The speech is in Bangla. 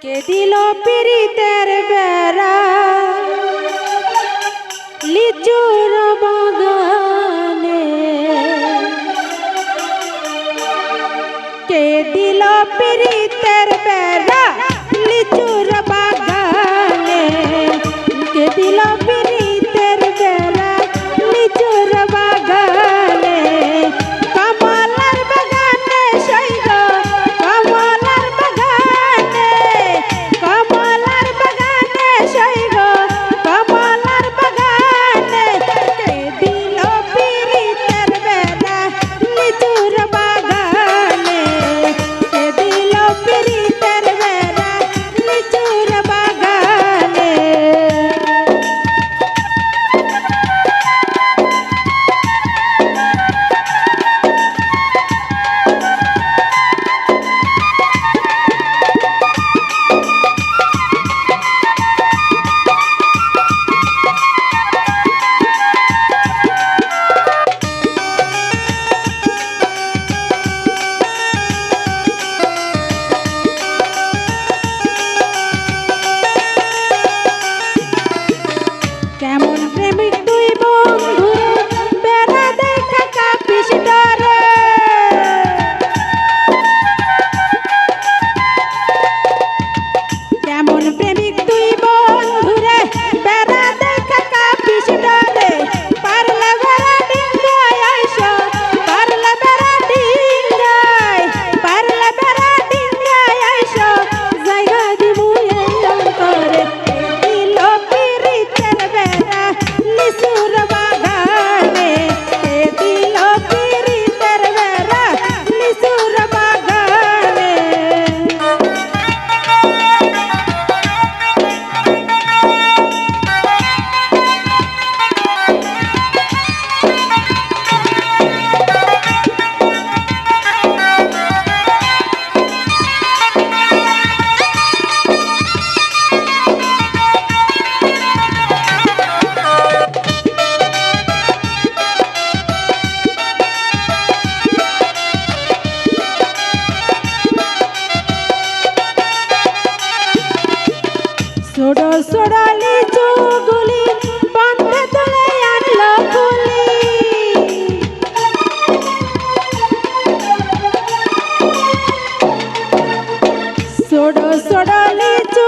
কে দিল পিরিতের বেড়া লিচুর বাগানে, কে দিল পিরিতের বেড়া লিচুর বাগানে, কে দিল পিরিতের বেড়া লিচুর বাগানে, কমলার বাগানে সৈগ, কমলার বাগানে, কমলার বাগানে সৈগ, কমলার বাগানে, কে দিল পিরিতের বেড়া লিচুর বাগানে, কে দিল পিরিতের বেড়া লিচুর বাগানে। কেমন প্রেমিক তুই বন্ধু বেড়া দেখা কাঁপিস ডরে, কেমন প্রেমিক তুই বন্ধু রে বেড়া দেখা কাঁপিস ডরে, পারলে বেড়া ডিঙ্গায় আইসো, পারলে বেড়া ডিঙ্গায়, পারলে বেড়া ডিঙ্গায় আইসো, জায়গা দিমু এই অন্তরে, দিল পিরিতের বেড়া লিচুর বাগানে, কে দিল পিরিতের বেড়া লিচুর বাগানে। ছোড়ো ছোড়ো লিচু গুলি বন্ধে তুলে আনলো গুলি, ছোড়ো ছোড়ো লিচু